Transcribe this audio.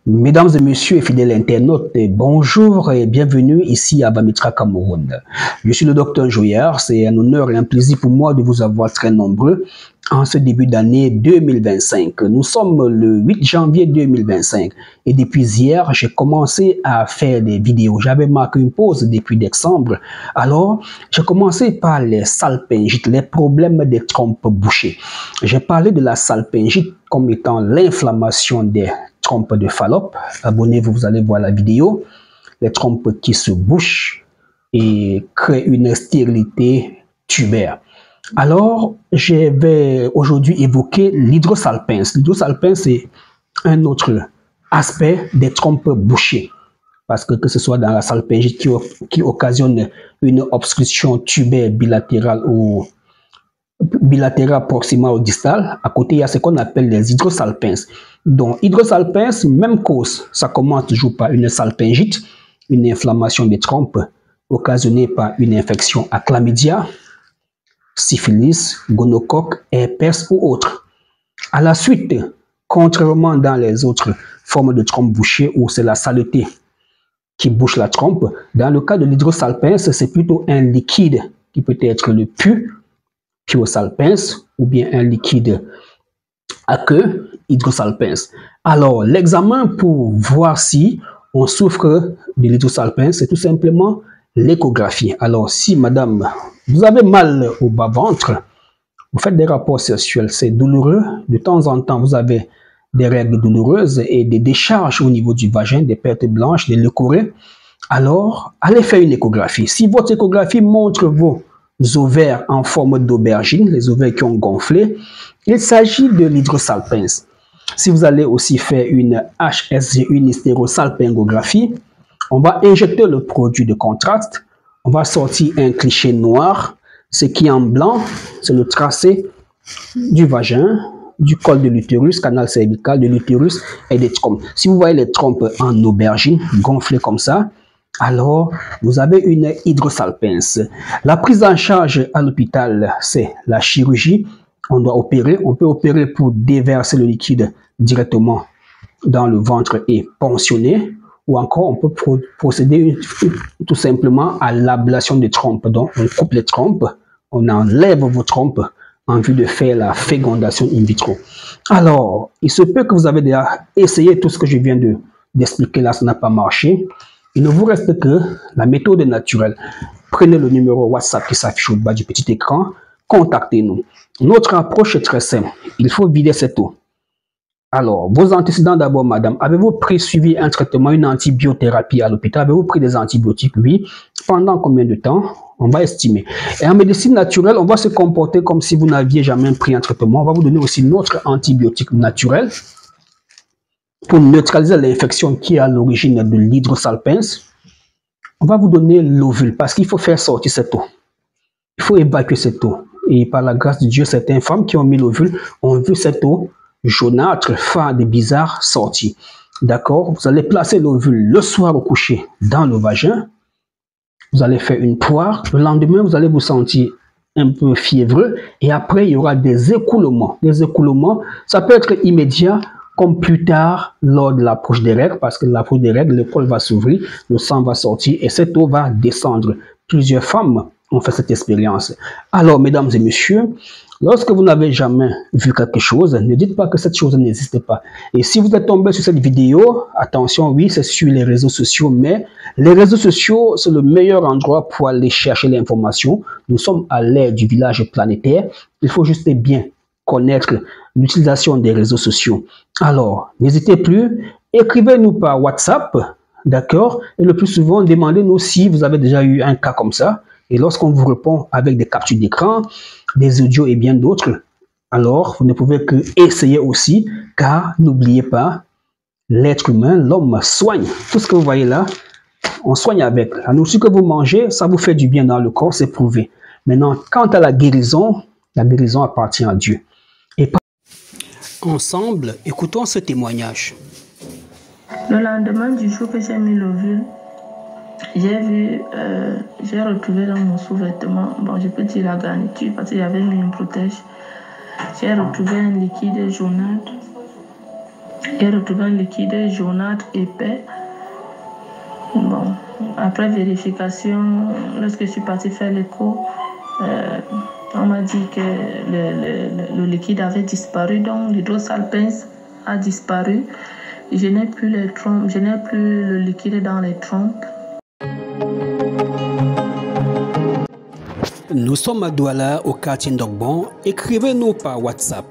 Mesdames et messieurs et fidèles internautes, bonjour et bienvenue ici à Bamitra Cameroun. Je suis le docteur Joyard, c'est un honneur et un plaisir pour moi de vous avoir très nombreux en ce début d'année 2025. Nous sommes le 8 janvier 2025 et depuis hier, j'ai commencé à faire des vidéos. J'avais marqué une pause depuis décembre. Alors, j'ai commencé par les salpingites, les problèmes des trompes bouchées. J'ai parlé de la salpingite comme étant l'inflammation des trompes de Fallope. Abonnez-vous, vous allez voir la vidéo. Les trompes qui se bouchent et créent une stérilité tubaire. Alors, je vais aujourd'hui évoquer l'hydrosalpince. L'hydrosalpince, c'est un autre aspect des trompes bouchées. Parce que ce soit dans la salpingite qui occasionne une obstruction tubaire bilatérale ou proximale ou distale, à côté, il y a ce qu'on appelle les hydrosalpinces. Donc, hydrosalpince, même cause, ça commence toujours par une salpingite, une inflammation des trompes occasionnée par une infection à chlamydia, syphilis, gonocoque, herpès ou autres. À la suite, contrairement dans les autres formes de trompes bouchées où c'est la saleté qui bouche la trompe, dans le cas de l'hydrosalpince, c'est plutôt un liquide qui peut être le pus, pyosalpince, ou bien un liquide aqueux, hydrosalpince. Alors, l'examen pour voir si on souffre de l'hydrosalpince, c'est tout simplement l'échographie. Alors, si madame, vous avez mal au bas-ventre, vous faites des rapports sexuels, c'est douloureux, de temps en temps, vous avez des règles douloureuses et des décharges au niveau du vagin, des pertes blanches, des leucorrhées, alors allez faire une échographie. Si votre échographie montre vos ovaires en forme d'aubergine, les ovaires qui ont gonflé, il s'agit de l'hydrosalpince. Si vous allez aussi faire une HSG, une hystérosalpingographie, on va injecter le produit de contraste, on va sortir un cliché noir, ce qui est en blanc, c'est le tracé du vagin, du col de l'utérus, canal cervical de l'utérus et des trompes. Si vous voyez les trompes en aubergine, gonflées comme ça, alors vous avez une hydrosalpince. La prise en charge à l'hôpital, c'est la chirurgie. On doit opérer, on peut opérer pour déverser le liquide directement dans le ventre et ponctionner, ou encore on peut procéder tout simplement à l'ablation des trompes. Donc on coupe les trompes, on enlève vos trompes en vue de faire la fécondation in vitro. Alors, il se peut que vous avez déjà essayé tout ce que je viens d'expliquer là, ça n'a pas marché. Il ne vous reste que la méthode naturelle. Prenez le numéro WhatsApp qui s'affiche au bas du petit écran, contactez-nous. Notre approche est très simple. Il faut vider cette eau. Alors, vos antécédents d'abord, madame. Avez-vous suivi un traitement, une antibiothérapie à l'hôpital? Avez-vous pris des antibiotiques? Oui. Pendant combien de temps? On va estimer. Et en médecine naturelle, on va se comporter comme si vous n'aviez jamais pris un traitement. On va vous donner aussi notre antibiotique naturel pour neutraliser l'infection qui est à l'origine de l'hydrosalpince. On va vous donner l'ovule parce qu'il faut faire sortir cette eau. Il faut évacuer cette eau. Et par la grâce de Dieu, certaines femmes qui ont mis l'ovule ont vu cette eau jaunâtre, fade et bizarre sortir. D'accord? Vous allez placer l'ovule le soir au coucher dans le vagin. Vous allez faire une poire. Le lendemain, vous allez vous sentir un peu fiévreux. Et après, il y aura des écoulements. Des écoulements, ça peut être immédiat comme plus tard lors de l'approche des règles. Parce que l'approche des règles, le col va s'ouvrir, le sang va sortir et cette eau va descendre. Plusieurs femmes ont fait cette expérience. Alors, mesdames et messieurs, lorsque vous n'avez jamais vu quelque chose, ne dites pas que cette chose n'existe pas. Et si vous êtes tombé sur cette vidéo, attention, oui, c'est sur les réseaux sociaux, mais les réseaux sociaux, c'est le meilleur endroit pour aller chercher l'information. Nous sommes à l'ère du village planétaire. Il faut juste bien connaître l'utilisation des réseaux sociaux. Alors, n'hésitez plus, écrivez-nous par WhatsApp, d'accord? Et le plus souvent, demandez-nous si vous avez déjà eu un cas comme ça. Et lorsqu'on vous répond avec des captures d'écran, des audios et bien d'autres, alors vous ne pouvez que essayer aussi, car n'oubliez pas, l'être humain, l'homme soigne. Tout ce que vous voyez là, on soigne avec. La nourriture que vous mangez, ça vous fait du bien dans le corps, c'est prouvé. Maintenant, quant à la guérison appartient à Dieu. Et ensemble, écoutons ce témoignage. Le lendemain du jour que j'ai mis l'ovule, j'ai retrouvé dans mon sous-vêtement, bon, je peux dire la garniture parce qu'il y avait mis une protège. J'ai retrouvé un liquide jaunâtre J'ai retrouvé un liquide jaunâtre épais. Bon, après vérification, lorsque je suis partie faire l'écho, on m'a dit que le liquide avait disparu, donc l'hydrosalpince a disparu. Je n'ai plus les trompes, je n'ai plus le liquide dans les trompes. Nous sommes à Douala, au quartier Ndokbon. Écrivez-nous par WhatsApp